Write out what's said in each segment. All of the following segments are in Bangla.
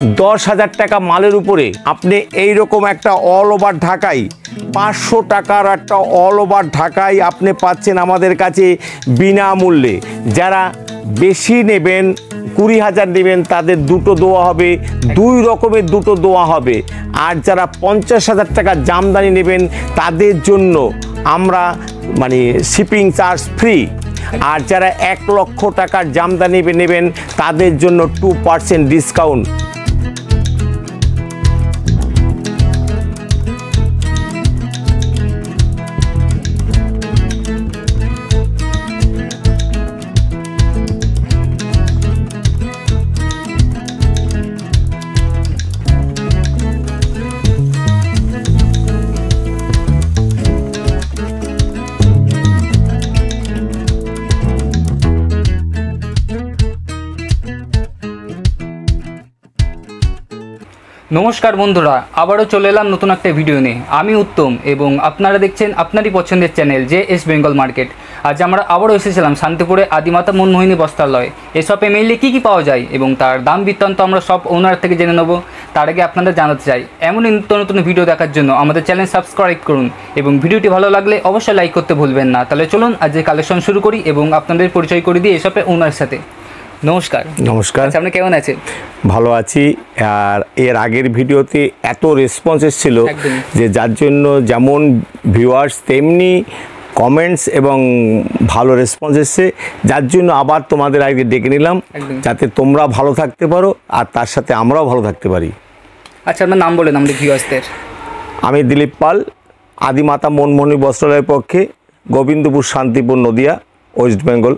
10,000 টাকা মালের উপরে আপনি এই রকম একটা অল ওভার ঢাকাই 500 টাকার একটা অল ওভার ঢাকাই আপনি পাচ্ছেন আমাদের কাছে বিনামূল্যে। যারা বেশি নেবেন 20,000 নেবেন তাদের দুটো দেওয়া হবে, 2 রকমের দুটো দেওয়া হবে। আর যারা 50,000 টাকা জামদানি নেবেন তাদের জন্য আমরা শিপিং চার্জ ফ্রি। আর যারা 1 লক্ষ টাকার জামদানি নেবেন তাদের জন্য 2% ডিসকাউন্ট। নমস্কার বন্ধুরা, আবারও চলে এলাম নতুন একটা ভিডিও নিয়ে। আমি উত্তম এবং আপনারা দেখছেন আপনারই পছন্দের চ্যানেল JS বেঙ্গল মার্কেট। আজ আমরা আবারও এসেছিলাম শান্তিপুরে আদিমাতা মনমোহিনী বস্ত্রালয়। এসবে মেইনলি কী কী পাওয়া যায় এবং তার দাম বৃত্তান্ত আমরা সব ওনার থেকে জেনে নেব। তার আগে আপনাদের জানাতে চাই, এমন নিত্য নতুন ভিডিও দেখার জন্য আমাদের চ্যানেল সাবস্ক্রাইব করুন এবং ভিডিওটি ভালো লাগলে অবশ্যই লাইক করতে ভুলবেন না। তাহলে চলুন আজকে কালেকশন শুরু করি এবং আপনাদের পরিচয় করে দিই এসবে ওনার সাথে। নমস্কার। নমস্কার। আপনি কেমন আছেন? ভালো আছি। আর এর আগের ভিডিওতে এত রেসপন্স এসেছিল যে যার জন্য যেমন ভিউয়ার্স তেমনি কমেন্টস এবং ভালো রেসপন্স এসছে, যার জন্য আবার তোমাদের আগে ডেকে নিলাম যাতে তোমরা ভালো থাকতে পারো আর তার সাথে আমরাও ভালো থাকতে পারি। আচ্ছা, আপনার নাম বলেন আমাদের ভিউয়ার্সদের। আমি দিলীপ পাল, আদিমাতা মনমোহিনী বস্ত্রালয়ের পক্ষে, গোবিন্দপুর, শান্তিপুর, নদিয়া, ওয়েস্ট বেঙ্গল।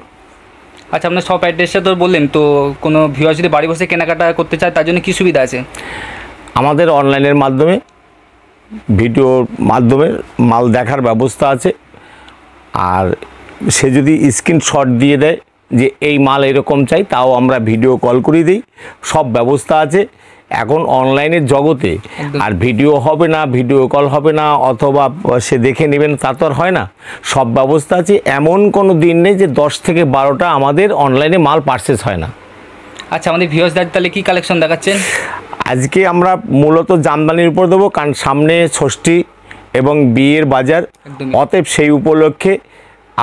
আচ্ছা, আপনার সব অ্যাড্রেসটা তো বললেন, তো কোনো ভিউয়ার যদি বাড়ি বসে কেনাকাটা করতে চায় তার জন্য কী সুবিধা আছে? আমাদের অনলাইনের মাধ্যমে ভিডিওর মাধ্যমে মাল দেখার ব্যবস্থা আছে। আর সে যদি স্ক্রিনশট দিয়ে দেয় যে এই মাল এরকম চাই, তাও আমরা ভিডিও কল করে দিই, সব ব্যবস্থা আছে। এখন অনলাইনের জগতে আর ভিডিও হবে না, ভিডিও কল হবে না, অথবা সে দেখে নেবেন তা তো আর হয় না। সব ব্যবস্থা আছে। এমন কোনো দিন নেই যে 10 থেকে 12টা আমাদের অনলাইনে মাল পারচেস হয় না। আচ্ছা, আমাদের ভিউয়ার্সদের তাহলে কী কালেকশন দেখাচ্ছেন? আজকে আমরা মূলত জামদানির উপর দেবো, কারণ সামনে ষষ্ঠী এবং বিয়ের বাজার। অতএব সেই উপলক্ষে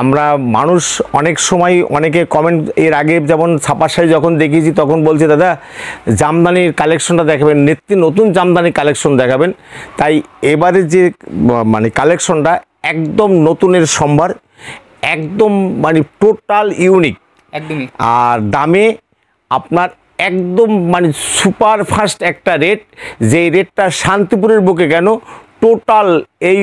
আমরা মানুষ অনেক সময় অনেকে কমেন্ট, এর আগে যেমন ছাপার শাড়ি যখন দেখিয়েছি তখন বলছে দাদা জামদানির কালেকশনটা দেখাবেন, নতুন জামদানি কালেকশন দেখাবেন। তাই এবারে যে কালেকশনটা একদম নতুনের সম্ভার, একদম টোটাল ইউনিক, একদমই। আর দামে আপনার একদম সুপার ফাস্ট একটা রেট, যেই রেটটা শান্তিপুরের বুকে কেন টোটাল এই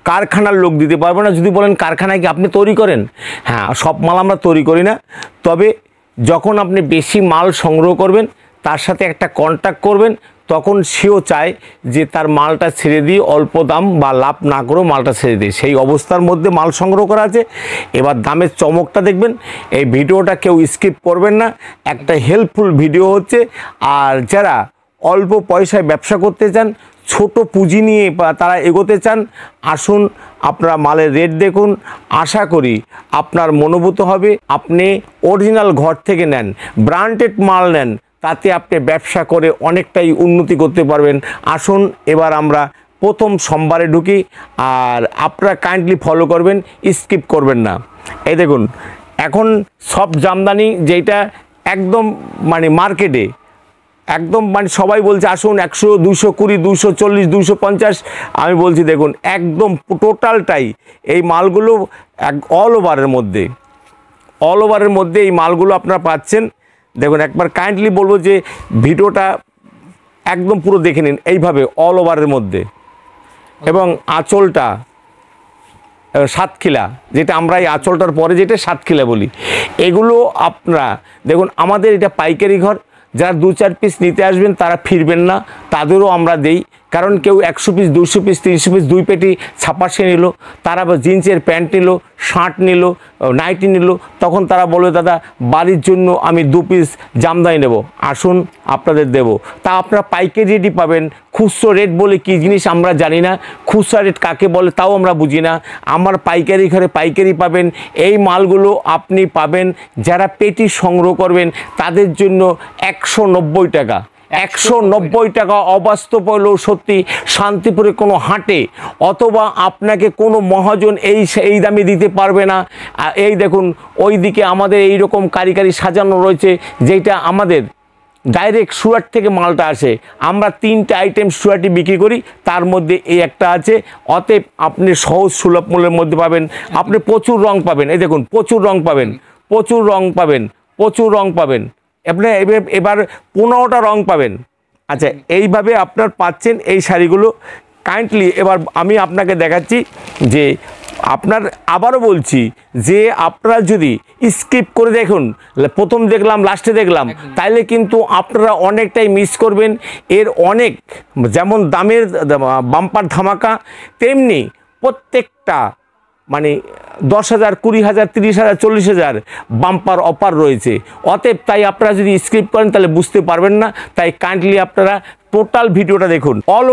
কারখানার লোক দিতে পারবে না। যদি বলেন কারখানায় কি আপনি তৈরি করেন? হ্যাঁ, সব মাল আমরা তৈরি করি না। তবে যখন আপনি বেশি মাল সংগ্রহ করবেন তার সাথে একটা কন্ট্যাক্ট করবেন, তখন সেও চায় যে তার মালটা ছেড়ে দিয়ে অল্প দাম বা লাভ না করেও মালটা ছেড়ে দিয়ে, সেই অবস্থার মধ্যে মাল সংগ্রহ করা আছে। এবার দামের চমকটা দেখবেন। এই ভিডিওটা কেউ স্কিপ করবেন না, একটা হেল্পফুল ভিডিও হচ্ছে। আর যারা অল্প পয়সায় ব্যবসা করতে চান, ছোট পুঁজি নিয়ে তারা এগোতে চান, আসুন আপনারা মালের রেট দেখুন। আশা করি আপনার মনোভূত হবে। আপনি অরিজিনাল ঘর থেকে নেন, ব্র্যান্ডেড মাল নেন, তাতে আপনি ব্যবসা করে অনেকটাই উন্নতি করতে পারবেন। আসুন এবার আমরা প্রথম সোমবারে ঢুকি। আর আপনারা কাইন্ডলি ফলো করবেন, স্কিপ করবেন না। এই দেখুন, এখন সব জামদানি যেটা একদম মার্কেটে একদম সবাই বলছে আসুন 100, 220, 240, 250। আমি বলছি দেখুন একদম টোটালটাই এই মালগুলো অল ওভারের মধ্যে এই মালগুলো আপনারা পাচ্ছেন। দেখুন একবার কাইন্ডলি বলবো যে ভিডিওটা একদম পুরো দেখে নিন, এইভাবে অল ওভারের মধ্যে। এবং আঁচলটা সাতখিলা, যেটা আমরা এই আঁচলটার পরে যেটা সাতখিলা বলি, এগুলো আপনারা দেখুন। আমাদের এটা পাইকারি ঘর, যারা 2-4 পিস নিতে আসবেন তারা ফিরবেন না, তাদেরও আমরা দেই। কারণ কেউ 100 পিস, 200 পিস, 300 পিস, 2 পেটি ছাপাশে নিল, তারা জিন্সের প্যান্ট নিল, শার্ট নিল, নাইটি নিল, তখন তারা বলবে দাদা বাড়ির জন্য আমি 2 পিস জামদানি নেব, আসুন আপনাদের দেব। তা আপনারা পাইকারি রেটই পাবেন। খুচরো রেট বলে কী জিনিস আমরা জানি না, খুচরা রেট কাকে বলে তাও আমরা বুঝি না। আমার পাইকারি ঘরে পাইকারি পাবেন। এই মালগুলো আপনি পাবেন যারা পেটি সংগ্রহ করবেন তাদের জন্য 190 টাকা। 190 টাকা। অবাস্তব হলেও সত্যি, শান্তিপুরে কোনো হাটে অথবা আপনাকে কোনো মহাজন এই দামে দিতে পারবে না। এই দেখুন ওইদিকে আমাদের এই রকম কারিগরি সাজানো রয়েছে, যেটা আমাদের ডাইরেক্ট সুরাট থেকে মালটা আসে। আমরা 3টে আইটেম সুরাটি বিক্রি করি, তার মধ্যে এই একটা আছে। অতএব আপনি সহজ সুলভ মূল্যের মধ্যে পাবেন। আপনি প্রচুর রং পাবেন, এই দেখুন প্রচুর রং পাবেন, প্রচুর রং পাবেন, প্রচুর রং পাবেন। আপনি এবার 15টা রং পাবেন। আচ্ছা, এইভাবে আপনার পাচ্ছেন এই শাড়িগুলো। কাইন্ডলি এবার আমি আপনাকে দেখাচ্ছি যে আপনার, আবারও বলছি যে আপনারা যদি স্কিপ করে দেখুন, প্রথম দেখলাম লাস্টে দেখলাম, তাইলে কিন্তু আপনারা অনেকটাই মিস করবেন। এর অনেক, যেমন দামের বাম্পার ধামাকা, তেমনি প্রত্যেকটা মানে 10,000, 20,000, 30,000, 40,000 বাম্পার অফার রয়েছে। অতএব তাই আপনারা যদি স্কিপ করেন তাহলে বুঝতে পারবেন না। তাই কাইন্ডলি আপনারা টোটাল ভিডিওটা দেখুন। অল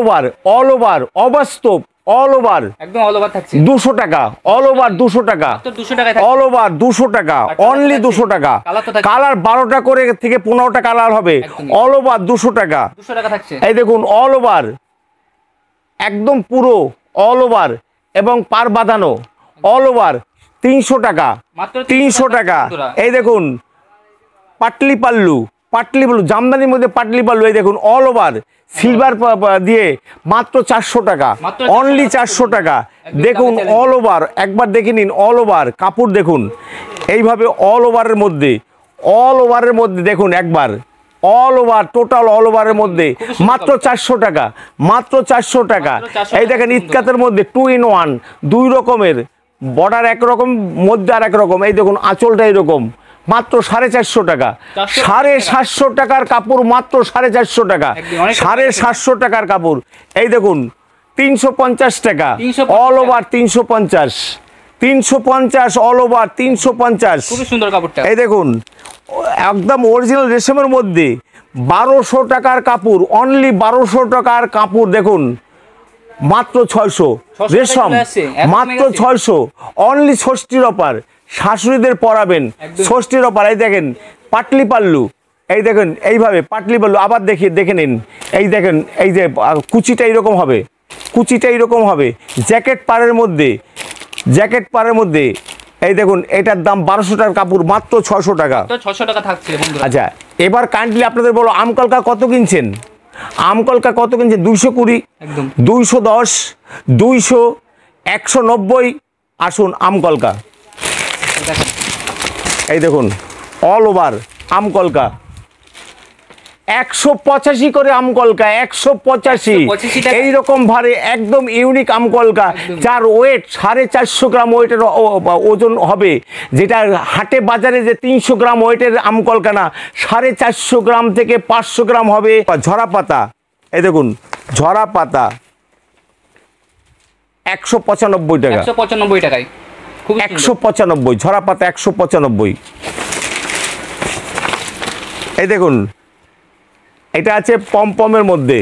ওভার অবাস্তব, অল ওভার একদম অল ওভার থাকছে 200 টাকা, অল ওভার 200 টাকা, তো 200 টাকায় থাকছে। অল ওভার 200 টাকা, অনলি 200 টাকা। কালার 12টা করে থেকে 15টা কালার হবে। অল ওভার 200 টাকা, 200 টাকা থাকছে। এই দেখুন অল ওভার, একদম পুরো অল ওভার এবং পার বাঁধানো, অল ওভার 300 টাকা, মাত্র 300 টাকা। এই দেখুন পাটলি পাল্লু, জামদানির মধ্যে পাটলি পাল্লু, এই দেখুন অল ওভার সিলভার দিয়ে মাত্র 400 টাকা, অনলি 400 টাকা। দেখুন অল ওভার, একবার দেখে নিন অল ওভার কাপড় দেখুন। এইভাবে অল ওভারের মধ্যে দেখুন একবার, অল ওভার টোটাল অল ওভারের মধ্যে মাত্র 400 টাকা, মাত্র 400 টাকা। এই দেখেন ইতকাতের মধ্যে 2 in 1, 2 রকমের বর্ডার, একরকম মধ্যে আর একরকম। এই দেখুন আঁচলটা এরকম, মাত্র 450 টাকা, 750 টাকার কাপড়, মাত্র 450 টাকা, 750 টাকার কাপড়। এই দেখুন 350 টাকা, অল ওভার 350 অল ওভার 350। খুব সুন্দর কাপড়টা। এই দেখুন একদম অরিজিনাল রেশমের মধ্যে 1200 টাকার কাপড়, অনলি 1200 টাকার কাপড়। দেখুন মাত্র 600 রেশম, মাত্র 600, অনলি ষষ্ঠীর অফার। শাশুড়িদের পরাবেন ষষ্ঠীর অফার। এই দেখেন পাটলি পাল্লু, এই দেখেন এইভাবে পাটলি পাল্লু। আবার দেখে নিন, এই দেখেন এই যে কুচিটা এইরকম হবে, কুচিটা এইরকম হবে। জ্যাকেট পাড়ের মধ্যে এই দেখুন এটার দাম 1200 টাকার কাপড়, মাত্র 600 টাকা। 600 টাকা থাকছে বন্ধুরা। আচ্ছা, এবার কাইন্ডলি আপনাদের বলো আমকলকা কত কিনছেন? আমকলকা কত কিনছেন? 220, একদম 210, 200, 190। আসুন আমকলকা, এই দেখুন অল ওভার আমকলকা 185 করে, আমকলকা 185, এইরকম ভারে একদম ইউনিক আমকলকা, যার ওয়েট 450 গ্রাম ওয়েটের ওজন হবে। যেটা হাটে বাজারে যে 300 গ্রাম ওয়েটের আমকলকা না, 450 গ্রাম থেকে 500 গ্রাম হবে। ঝরা পাতা, এই দেখুন ঝরা পাতা 195 টাকা, 195 টাকায়, 195 ঝরা পাতা 195। এই দেখুন এটা আছে পমপমের মধ্যে,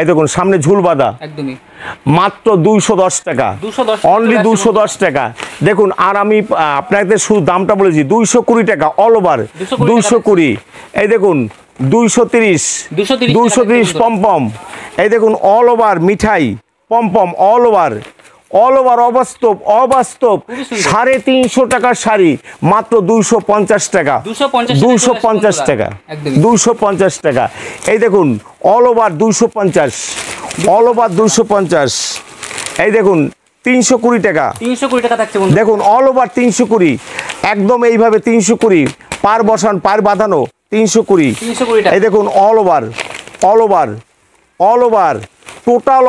এই দেখুন সামনে ঝুল বাঁধা, একদমই মাত্র 210 টাকা, অনলি 210 টাকা। দেখুন আর আমি আপনাদের শুধু দামটা বলেছি, 220 টাকা অল ওভার, 220। এই দেখুন 230 পমপম। এই দেখুন অল ওভার মিঠাই পমপম, অল ওভার অবাস্তব 350 টাকার শাড়ি, মাত্র 250 টাকা, 250 টাকা, 250 টাকা। এই দেখুন অল ওভার 250, অল ওভার 250। এই দেখুন 320 টাকা, 320 টাকা থাকছে। দেখুন অল ওভার 320, একদম এইভাবে 320, পার বসান পার বাঁধানো 320। এই দেখুন all over total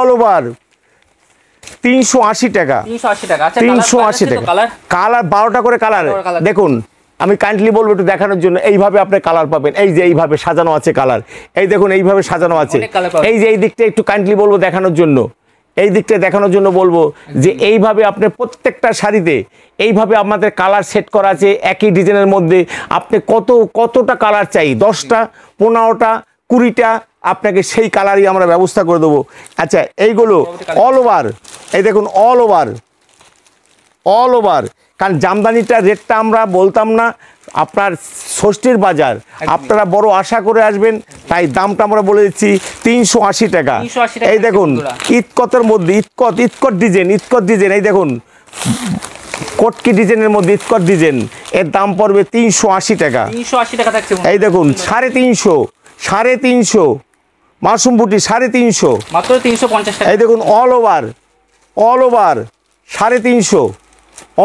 all over 380 টাকা, 380 টাকা। কালার 12টা করে কালার। দেখুন আমি কাইন্ডলি বলবো একটু দেখানোর জন্য, এইভাবে আপনি কালার পাবেন। এই যে এইভাবে সাজানো আছে কালার, এই দেখুন এইভাবে সাজানো আছে। এই যে এই দিকটা একটু কাইন্ডলি বলবো দেখানোর জন্য, এই দিকটা দেখানোর জন্য বলবো যে এইভাবে আপনি প্রত্যেকটা শাড়িতে এইভাবে আমাদের কালার সেট করা আছে একই ডিজাইনের মধ্যে। আপনি কতটা কালার চাই, 10টা, 15টা, 20টা, আপনাকে সেই কালারই আমরা ব্যবস্থা করে দেবো। আচ্ছা এইগুলো অল ওভার, এই দেখুন অল ওভার। কারণ জামদানিটার রেটটা আমরা বলতাম না, আপনার ষষ্ঠীর বাজার, আপনারা বড় আশা করে আসবেন, তাই দামটা আমরা বলে দিচ্ছি 380 টাকা। এই দেখুন ইতকতের মধ্যে ইতকত ডিজাইন, এই দেখুন কটকি ডিজাইনের মধ্যে ইতকত ডিজাইন, এর দাম পড়বে 380 টাকা। 380 টাকা থাকছে। এই দেখুন 350 মাশরুম বুটি 350, মাত্র 350 টাকা। এই দেখুন অল ওভার 350,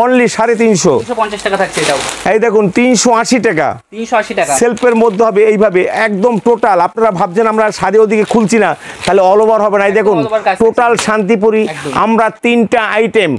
অনলি 350, 350 টাকা থাকছে এটাও। এই দেখুন 380 টাকা। 380 টাকা সেলফের মধ্যে হবে এইভাবে একদম টোটাল। আপনারা ভাবছেন আমরা শাড়ি ওদিকে খুলছি না, তাহলে অল ওভার হবে না। এই দেখুন টোটাল শান্তিপুরি আমরা 3টা আইটেম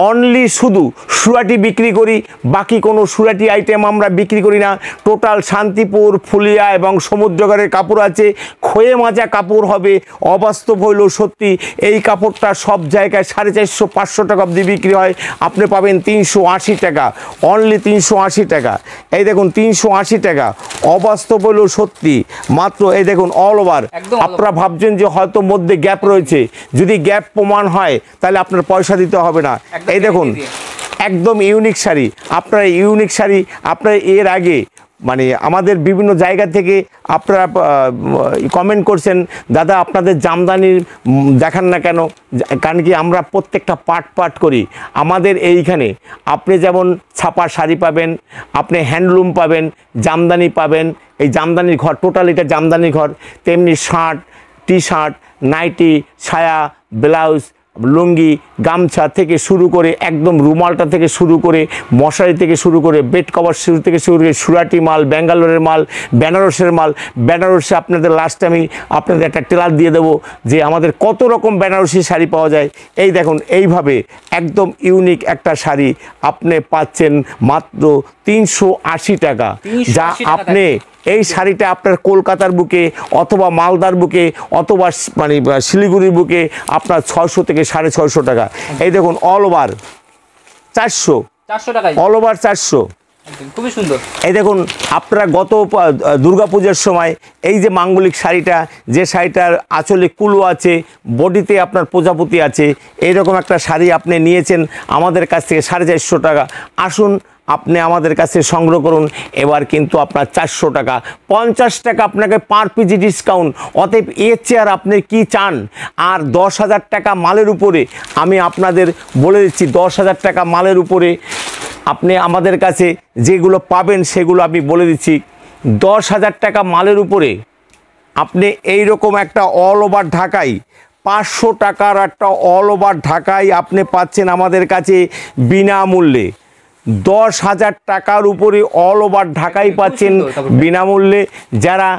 অনলি শুধু সুরাটি বিক্রি করি, বাকি কোনো সুরাটি আইটেম আমরা বিক্রি করি না। টোটাল শান্তিপুর, ফুলিয়া এবং সমুদ্রগড়ের কাপড় আছে, খয়ে মাজা কাপড় হবে। অবাস্তব হইল সত্যি, এই কাপড়টা সব জায়গায় 450-500 টাকা অবধি বিক্রি হয়, আপনি পাবেন 380 টাকা, অনলি 380 টাকা। এই দেখুন 380 টাকা, অবাস্তব হইল সত্যি মাত্র। এই দেখুন অল ওভার। আপনারা ভাবছেন যে হয়তো মধ্যে গ্যাপ রয়েছে, যদি গ্যাপ প্রমাণ হয় তাহলে আপনার পয়সা দিতে হবে না। এই দেখুন একদম ইউনিক শাড়ি, আপনারা ইউনিক শাড়ি আপনারা এর আগে মানে আমাদের বিভিন্ন জায়গা থেকে আপনারা কমেন্ট করছেন, দাদা আপনাদের জামদানি দেখান না কেন, কারণ কি আমরা প্রত্যেকটা পার্ট করি। আমাদের এইখানে আপনি যেমন ছাপা শাড়ি পাবেন, আপনি হ্যান্ডলুম পাবেন, জামদানি পাবেন, এই জামদানির ঘর, টোটাল এটা জামদানি ঘর, তেমনি শার্ট, টি শার্ট, নাইটি, ছায়া, ব্লাউজ, লুঙ্গি, গামছা থেকে শুরু করে একদম রুমালটা থেকে শুরু করে মশারি থেকে শুরু করে বেড কভার থেকে শুরু করে সুরাটি মাল, ব্যাঙ্গালোরের মাল, বেনারসের মাল। বেনারসে আপনাদের লাস্টে আমি আপনাদের একটা টেলার দিয়ে দেবো যে আমাদের কত রকম বেনারসি শাড়ি পাওয়া যায়। এই দেখুন এইভাবে একদম ইউনিক একটা শাড়ি আপনি পাচ্ছেন মাত্র 380 টাকা, যা আপনি এই শাড়িটা আপনার কলকাতার বুকে অথবা মালদার বুকে অথবা মানে শিলিগুড়ির বুকে আপনার 600 থেকে 650 টাকা। এই দেখুন অল ওভার 400 টাকা, অল ওভার 400, খুবই সুন্দর। এই দেখুন আপনারা গত দুর্গাপূজার সময় এই যে মাঙ্গলিক শাড়িটা, যে শাড়িটার আঁচলে কুলো আছে, বডিতে আপনার প্রজাপতি আছে, এইরকম একটা শাড়ি আপনি নিয়েছেন আমাদের কাছ থেকে 450 টাকা। আসুন আপনি আমাদের কাছে সংগ্রহ করুন, এবার কিন্তু আপনার 400 টাকা, 50 টাকা আপনাকে পার পিজি ডিসকাউন্ট। অতএব এর চেয়ে আর আপনি কি চান? আর 10,000 টাকা মালের উপরে আমি আপনাদের বলে দিচ্ছি, 10,000 টাকা মালের উপরে আপনি আমাদের কাছে যেগুলো পাবেন সেগুলো আমি বলে দিচ্ছি। 10,000 টাকা মালের উপরে আপনি এই রকম একটা অল ওভার ঢাকাই 500 টাকার একটা অল ওভার ঢাকাই আপনি পাচ্ছেন আমাদের কাছে বিনামূল্যে। 10,000 টাকার উপরে অল ওভার ঢাকাই পাচ্ছেন বিনামূল্যে। যারা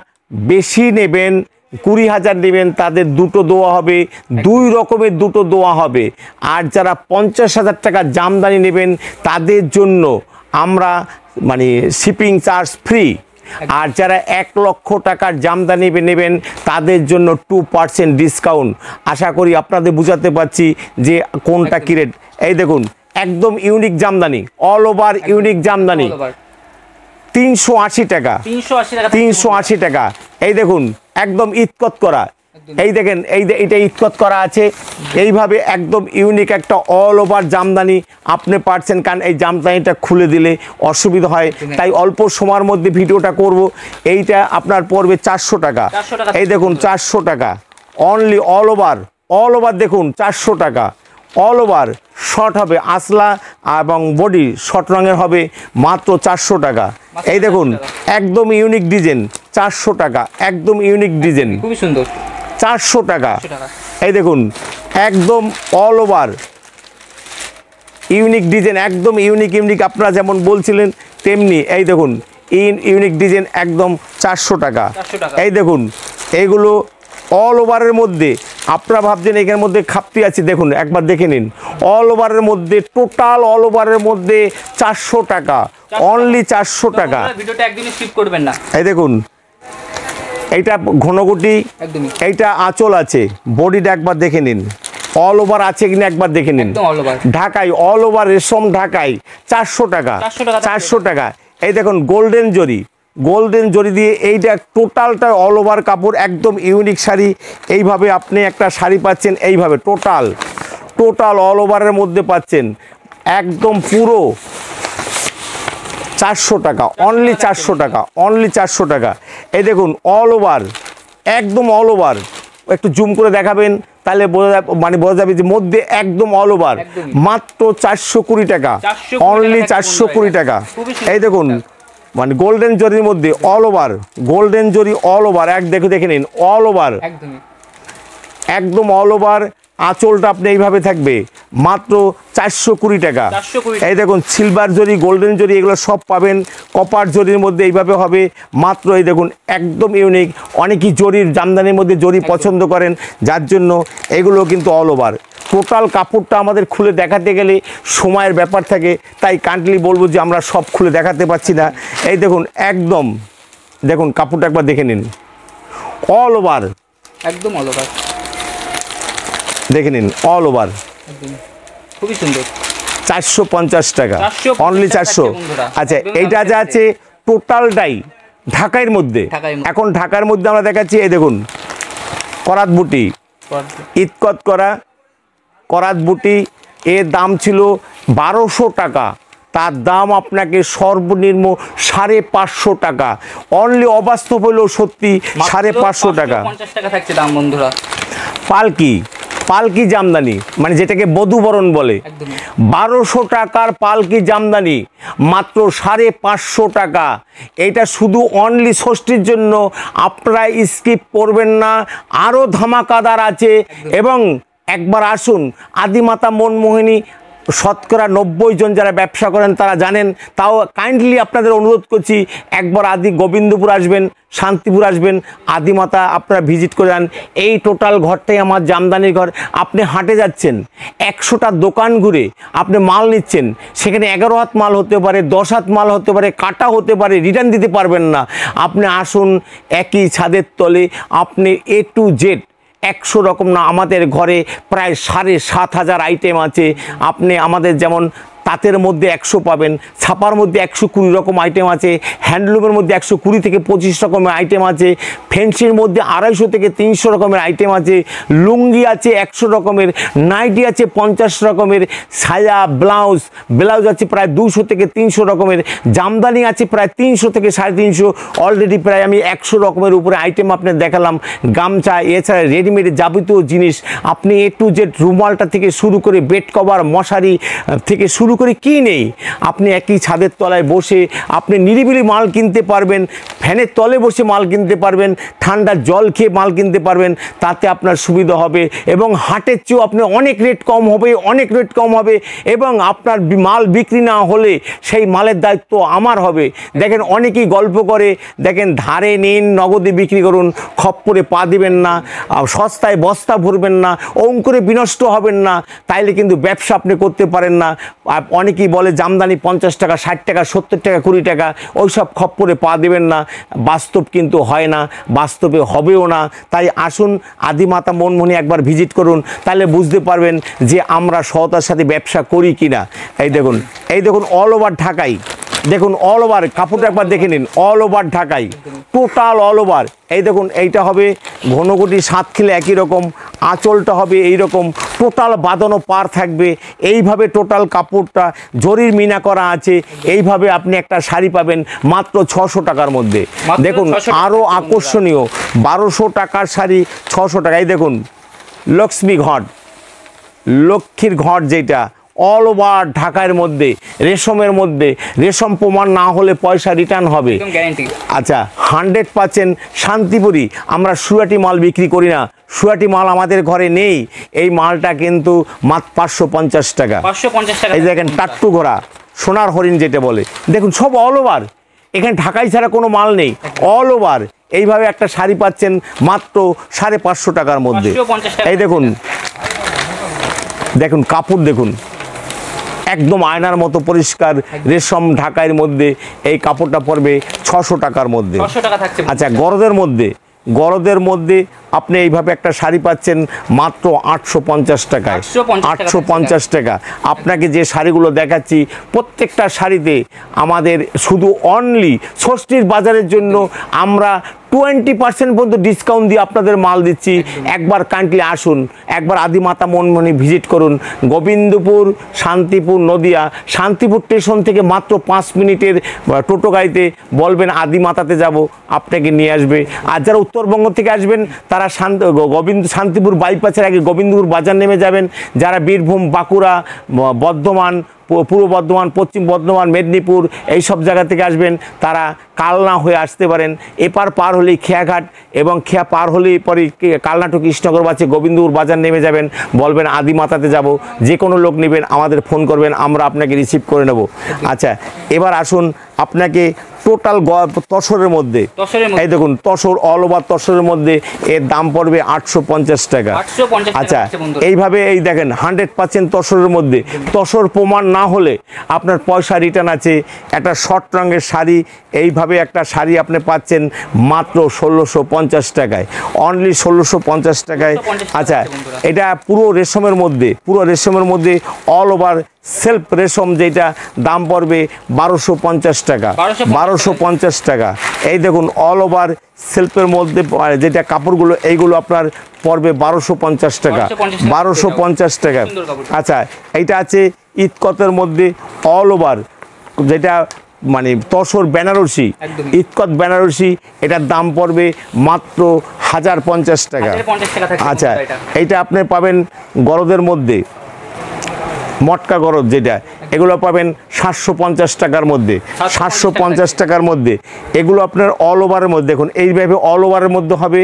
বেশি নেবেন, 20,000 নেবেন, তাদের দুটো দেওয়া হবে, 2 রকমের দুটো দেওয়া হবে। আর যারা 50,000 টাকা জামদানি নেবেন তাদের জন্য আমরা মানে শিপিং চার্জ ফ্রি। আর যারা 1 লক্ষ টাকার জামদানি নেবেন তাদের জন্য 2% ডিসকাউন্ট। আশা করি আপনাদের বুঝাতে পারছি যে কোনটা কি রেট। এই দেখুন একদম unique Jamdani, all over unique Jamdani 380 টাকা, 380 টাকা। এই দেখুন একদম ইতকত করা, এই দেখেন এইটা ইতকত করা আছে। এইভাবে একদম ইউনিক একটা অল ওভার জামদানি আপনি পাচ্ছেন। কারণ এই জামদানিটা খুলে দিলে অসুবিধা হয়, তাই অল্প সময়ের মধ্যে ভিডিওটা করব। এইটা আপনার পড়বে 400 টাকা। এই দেখুন 400 টাকা অনলি, অল ওভার দেখুন 400 টাকা। অল ওভার শর্ট হবে, আসলা এবং বডি শর্ট রঙের হবে, মাত্র 400 টাকা। এই দেখুন একদম ইউনিক ডিজাইন, 400 টাকা, একদম ইউনিক ডিজাইন, খুবই সুন্দর, 400 টাকা। এই দেখুন একদম অল ওভার ইউনিক ডিজাইন, একদম ইউনিক আপনারা যেমন বলছিলেন তেমনি। এই দেখুন ইউনিক ডিজাইন একদম 400 টাকা। এই দেখুন এইগুলো অল ওভারের মধ্যে, আপনারা ভাবছেন এখানের মধ্যে খাপটি আছে, দেখুন একবার দেখে নিন। অল ওভারের মধ্যে, টোটাল অল ওভারের মধ্যে 400 টাকা, অনলি 400 টাকা। ভিডিওটা একদমই স্কিপ করবেন না। এই দেখুন এইটা ঘনগুটি, এইটা আঁচল আছে, বডিটা একবার দেখে নিন, অল ওভার আছে কিনা একবার দেখে নিন। ঢাকাই অল ওভার রেশম ঢাকাই 400 টাকা, 400 টাকা। এই দেখুন গোল্ডেন জরি দিয়ে এইটা টোটালটা অল ওভার কাপড়, একদম ইউনিক শাড়ি। এইভাবে আপনি একটা শাড়ি পাচ্ছেন, এইভাবে টোটাল অল ওভারের মধ্যে পাচ্ছেন, একদম পুরো 400 টাকা, অনলি 400 টাকা, অনলি 400 টাকা। এই দেখুন অল ওভার, একদম অল ওভার, একটু জুম করে দেখাবেন তাহলে বোঝা যাবে যে মধ্যে একদম অল ওভার, মাত্র 420 টাকা, অনলি 420 টাকা। এই দেখুন মানে গোল্ডেন জরির মধ্যে অল ওভার, গোল্ডেন জরি অল ওভার, দেখে নিন অল ওভার, একদম অল ওভার। আঁচলটা আপনি এইভাবে থাকবে, মাত্র 420 টাকা। এই দেখুন সিলভার জরি, গোল্ডেন জরি এগুলো সব পাবেন। কপার জরির মধ্যে এইভাবে হবে মাত্র, এই দেখুন একদম ইউনিক। অনেকেই জরির জামদানির মধ্যে জরি পছন্দ করেন, যার জন্য এগুলো কিন্তু অল ওভার। টোটাল কাপড়টা আমাদের খুলে দেখাতে গেলে সময়ের ব্যাপার থাকে, তাই কাইন্ডলি বলবো যে আমরা সব খুলে দেখাতে পারছি না। এই দেখুন একদম, দেখুন কাপড়টা একবার দেখে নিন, অল ওভার, একদম অল ওভার, দেখে নিন অল ওভার, খুবই সুন্দর। 450 টাকা, অনলি 400। আচ্ছা এইটা যা আছে টোটালটাই ঢাকার মধ্যে। এখন ঢাকার মধ্যে আমরা দেখাচ্ছি, এই দেখুন করাত বুটি, ইতকত করা করাত বুটি, এর দাম ছিল 1200 টাকা, তার দাম আপনাকে সর্বনিম্ন 550 টাকা। অনলি অবাস্তব হলেও সত্যি 550 টাকা। 50 টাকা থাকছে দাম বন্ধুরা। পালকি, পালকি জামদানি মানে যেটাকে বধূবরণ বলে, 1200 টাকার পালকি জামদানি মাত্র 550 টাকা। এটা শুধু অনলি ষষ্ঠীর জন্য, আপনারা স্কিপ করবেন না, আরও ধামাকাদার আছে। এবং একবার আসুন, আদিমাতা মনমোহিনী শতকরা 90 জন যারা ব্যবসা করেন তারা জানেন, তাও কাইন্ডলি আপনাদের অনুরোধ করছি একবার গোবিন্দপুর আসবেন, শান্তিপুর আসবেন, আদিমাতা আপনারা ভিজিট করে যান। এই টোটাল ঘরটাই আমার জামদানির ঘর। আপনি হাটে যাচ্ছেন, 100টা দোকান ঘুরে আপনি মাল নিচ্ছেন, সেখানে 11 হাত মাল হতে পারে, 10 হাত মাল হতে পারে, কাটা হতে পারে, রিটার্ন দিতে পারবেন না। আপনি আসুন, একই ছাদের তলে আপনি A to Z 100 রকম না, আমাদের ঘরে প্রায় 7,500 আইটেম আছে। আপনি আমাদের যেমন তাঁতের মধ্যে 100 পাবেন, ছাপার মধ্যে 120 রকম আইটেম আছে, হ্যান্ডলুমের মধ্যে 120 থেকে 25 রকমের আইটেম আছে, ফেন্সির মধ্যে 250 থেকে 300 রকমের আইটেম আছে, লুঙ্গি আছে 100 রকমের, নাইটি আছে 50 রকমের, সায়া ব্লাউজ আছে প্রায় 200 থেকে 300 রকমের, জামদানি আছে প্রায় 300 থেকে 350। অলরেডি প্রায় আমি 100 রকমের উপরে আইটেম আপনার দেখালাম। গামছা, এছাড়া রেডিমেড যাবতীয় জিনিস আপনি A to Z, রুমালটা থেকে শুরু করে বেড কভার, মশারি থেকে শুরু করে কি নেই, আপনি একই ছাদের তলায় বসে আপনি নিরিবিলি মাল কিনতে পারবেন, ফ্যানের তলে বসে মাল কিনতে পারবেন, ঠান্ডা জল খেয়ে মাল কিনতে পারবেন, তাতে আপনার সুবিধা হবে। এবং হাটের চেয়েও আপনি অনেক রেট কম হবে, অনেক রেট কম হবে। এবং আপনার মাল বিক্রি না হলে সেই মালের দায়িত্ব আমার হবে। দেখেন অনেকেই গল্প করে, দেখেন ধারে নিন, নগদে বিক্রি করুন, খপ্পরে পা দিবেন না, সস্তায় বস্তা ভরবেন না, অঙ্কুরে বিনষ্ট হবেন না, তাইলে কিন্তু ব্যবসা আপনি করতে পারেন না। অনেকেই বলে জামদানি 50 টাকা, 60 টাকা, 70 টাকা, 20 টাকা, ওইসব খপ্পরে পা দেবেন না। বাস্তব কিন্তু হয় না, বাস্তবে হবেও না। তাই আসুন, আদিমাতা মনমোহিনী একবার ভিজিট করুন, তাহলে বুঝতে পারবেন যে আমরা সততার সাথে ব্যবসা করি কিনা। এই দেখুন অল ওভার ঢাকাই, দেখুন অল ওভার কাপড়টা একবার দেখে নিন, অল ওভার ঢাকাই, টোটাল অল ওভার। এই দেখুন এইটা হবে ঘনকুটি সাতখিলে একই রকম, আঁচলটা হবে এই রকম, টোটাল বাঁধানো পার থাকবে এইভাবে। টোটাল কাপড়টা জরির মিনা করা আছে। এইভাবে আপনি একটা শাড়ি পাবেন মাত্র 600 টাকার মধ্যে। দেখুন আরও আকর্ষণীয় 1200 টাকার শাড়ি 600 টাকা। এই দেখুন লক্ষ্মী ঘট, লক্ষ্মীর ঘট, যেটা অল ওভার ঢাকার মধ্যে, রেশমের মধ্যে, রেশম প্রমাণ না হলে পয়সা রিটার্ন হবে। আচ্ছা 100% শান্তিপুরি। আমরা সুরাটি মাল বিক্রি করি না, সুরাটি মাল আমাদের ঘরে নেই। এই মালটা কিন্তু মাত্র 550 টাকা। এই দেখেন টাট্টু ঘোড়া, সোনার হরিণ যেটা বলে, দেখুন সব অল ওভার। এখানে ঢাকাই ছাড়া কোনো মাল নেই, অল ওভার। এইভাবে একটা শাড়ি পাচ্ছেন মাত্র 550 টাকার মধ্যে। এই দেখুন, দেখুন কাপড় দেখুন, একদম আয়নার মতো পরিষ্কার রেশম ঢাকাইয়ের মধ্যে। এই কাপড়টা পড়বে 600 টাকার মধ্যে। আচ্ছা গরদের মধ্যে আপনি এইভাবে একটা শাড়ি পাচ্ছেন মাত্র 850 টাকায়। 850 টাকা। আপনাকে যে শাড়িগুলো দেখাচ্ছি প্রত্যেকটা শাড়িতে আমাদের শুধু অনলি ষষ্ঠীর বাজারের জন্য আমরা 20% পর্যন্ত ডিসকাউন্ট দিয়ে আপনাদের মাল দিচ্ছি। একবার কাইন্ডলি আসুন, একবার আদিমাতা মনমোহনী ভিজিট করুন। গোবিন্দপুর, শান্তিপুর, নদিয়া। শান্তিপুর স্টেশন থেকে মাত্র 5 মিনিটের টোটো গাড়িতে বলবেন আদিমাতাতে যাব, আপনাকে নিয়ে আসবে। আর যারা উত্তরবঙ্গ থেকে আসবেন তারা শান্তিপুর বাইপাসের আগে গোবিন্দপুর বাজার নেমে যাবেন। যারা বীরভূম, বাঁকুড়া, বর্ধমান, পূর্ব বর্ধমান, পশ্চিম বর্ধমান, মেদিনীপুর এই সব জায়গা থেকে আসবেন তারা কালনা হয়ে আসতে পারেন। এপার পার হলেই খেয়াঘাট এবং খেয়া পার হলেই পরে কালনা টু কৃষ্ণনগর বাসে গোবিন্দপুর বাজার নেমে যাবেন, বলবেন আদিমাতাতে যাব। যে কোনো লোক নেবেন আমাদের ফোন করবেন, আমরা আপনাকে রিসিভ করে নেব। আচ্ছা, এবার আসুন আপনাকে টোটাল তসরের মধ্যে, এই দেখুন তসর, অল ওভার তসরের মধ্যে এর দাম পড়বে 850 টাকা। আচ্ছা, এইভাবে এই দেখেন 100% তসরের মধ্যে। তসর প্রমাণ না হলে আপনার পয়সা রিটার্ন আছে। একটা শর্ট রঙের শাড়ি, এইভাবে একটা শাড়ি আপনি পাচ্ছেন মাত্র 1650 টাকায়, অনলি 1650 টাকায়। আচ্ছা, এটা পুরো রেশমের মধ্যে অল ওভার সেলফ রেশম, যেটা দাম পড়বে 1250 টাকা। 1250 টাকা। এই দেখুন অল ওভার সেলফের মধ্যে যেটা কাপড়গুলো এইগুলো আপনার পড়বে 1250 টাকা। 1250 টাকা। আচ্ছা, এইটা আছে ইতকতের মধ্যে অল ওভার, যেটা মানে তসর বেনারসি, ইতকত বেনারসি, এটার দাম পড়বে মাত্র 1050 টাকা। আচ্ছা, এইটা আপনি পাবেন গরদের মধ্যে, মটকা গরদ যেটা, এগুলো পাবেন 750 টাকার মধ্যে। 750 টাকার মধ্যে এগুলো আপনার অল ওভারের মধ্যে। দেখুন এইভাবে অল ওভারের মধ্যে হবে,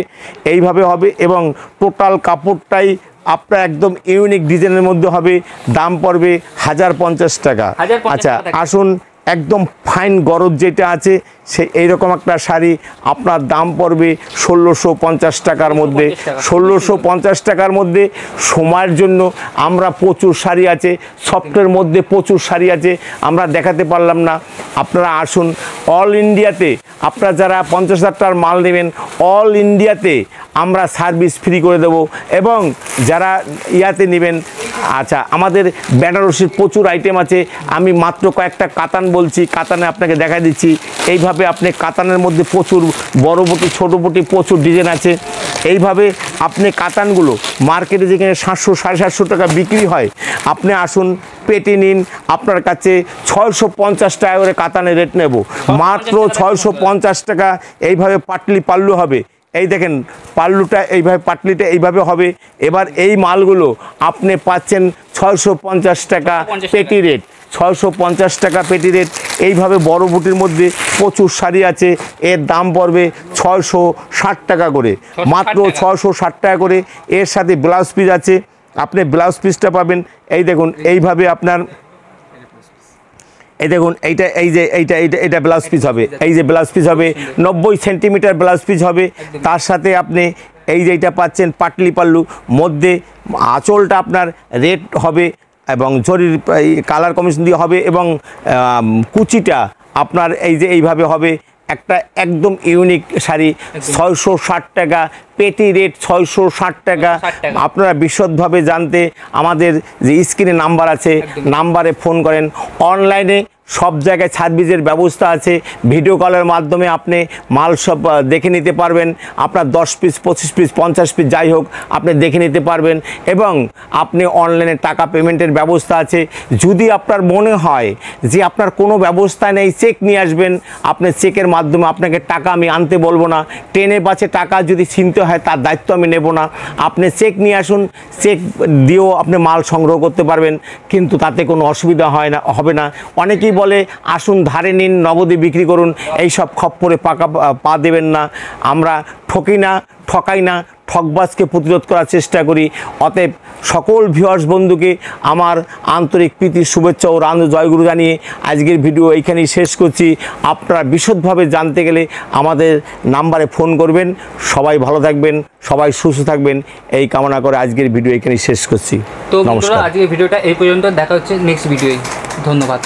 এইভাবে হবে এবং টোটাল কাপড়টাই আপনার একদম ইউনিক ডিজাইনের মধ্যে হবে। দাম পড়বে 1050 টাকা। আচ্ছা, আসুন একদম ফাইন গরদ যেটা আছে সে এইরকম একটা শাড়ি আপনার দাম পড়বে 1650 টাকার মধ্যে। 1650 টাকার মধ্যে। সময়ের জন্য আমরা প্রচুর শাড়ি আছে, সফটের মধ্যে প্রচুর শাড়ি আছে, আমরা দেখাতে পারলাম না। আপনারা আসুন, অল ইন্ডিয়াতে আপনারা যারা 50,000 টাকার মাল নেবেন অল ইন্ডিয়াতে আমরা সার্ভিস ফ্রি করে দেব। এবং যারা ইয়াতে নেবেন, আচ্ছা আমাদের বেনারসির প্রচুর আইটেম আছে। আমি মাত্র কয়েকটা কাতান বলছি, কাতানে আপনাকে দেখা দিচ্ছি। এইভাবে আপনি কাতানের মধ্যে প্রচুর বড় বটি, ছোটো বটি, প্রচুর ডিজাইন আছে। এইভাবে আপনি কাতানগুলো মার্কেটে যেখানে 700 750 টাকা বিক্রি হয়, আপনি আসুন পেটি নিন। আপনার কাছে 650 টাকা করে কাতানের রেট নেব, মাত্র 650 টাকা। এইভাবে পাটলি পাল্লু হবে, এই দেখেন পাল্লুটা এইভাবে, পাটলিটা এইভাবে হবে। এবার এই মালগুলো আপনি পাচ্ছেন 650 টাকা পেটি রেট। 650 টাকা পেটি রেট। এইভাবে বড় বুটির মধ্যে প্রচুর শাড়ি আছে, এর দাম পড়বে 660 টাকা করে, মাত্র 660 টাকা করে। এর সাথে ব্লাউজ পিস আছে, আপনি ব্লাউজ পিসটা পাবেন। এই দেখুন এইভাবে আপনার, এই দেখুন এইটা, এই যে এইটা ব্লাউজ পিস হবে, এই যে ব্লাউজ পিস হবে 90 সেন্টিমিটার ব্লাউজ পিস হবে। তার সাথে আপনি এই যে এইটা পাচ্ছেন পাটলি পাল্লু মধ্যে, আঁচলটা আপনার রেড হবে এবং জরির কালার কম্বিনেশন দিয়ে হবে এবং কুচিটা আপনার এই যে এইভাবে হবে। একটা একদম ইউনিক শাড়ি, 660 টাকা পেটি রেট, 660 টাকা। আপনারা বিশদভাবে জানতে আমাদের যে স্ক্রিনে নাম্বার আছে, নাম্বারে ফোন করেন। অনলাইনে সব জায়গায় সার্ভিসের ব্যবস্থা আছে, ভিডিও কলের মাধ্যমে আপনি মাল সব দেখে নিতে পারবেন। আপনার 10 পিস, 25 পিস, 50 পিস যাই হোক আপনি দেখে নিতে পারবেন। এবং আপনি অনলাইনে টাকা পেমেন্টের ব্যবস্থা আছে। যদি আপনার মনে হয় যে আপনার কোনো ব্যবস্থা নেই, চেক নিয়ে আসবেন। আপনি চেকের মাধ্যমে, আপনাকে টাকা আমি আনতে বলবো না, ট্রেনে বাসে টাকা যদি ছিনতে হয় তার দায়িত্ব আমি নেব না। আপনি চেক নিয়ে আসুন, চেক দিয়েও আপনি মাল সংগ্রহ করতে পারবেন, কিন্তু তাতে কোনো অসুবিধা হবে না। অনেকেই বলে আসুন ধারে নিন, নগদে বিক্রি করুন, এই সব খপ্পরে পা দেবেন না। আমরা ঠকি না, ঠকাই না, ঠকবাজকে প্রতিরোধ করার চেষ্টা করি। অতএব সকল ভিউয়ার্স বন্ধুকে আমার আন্তরিক প্রীতি, শুভেচ্ছা ও রান জয়গুরু জানিয়ে আজকের ভিডিও এইখানেই শেষ করছি। আপনারা বিশদভাবে জানতে গেলে আমাদের নাম্বারে ফোন করবেন। সবাই ভালো থাকবেন, সবাই সুস্থ থাকবেন, এই কামনা করে আজকের ভিডিও এখানেই শেষ করছি। তো নমস্কার। আজকের ভিডিওটা এই পর্যন্ত, দেখা হচ্ছে নেক্সট ভিডিওয়। ধন্যবাদ।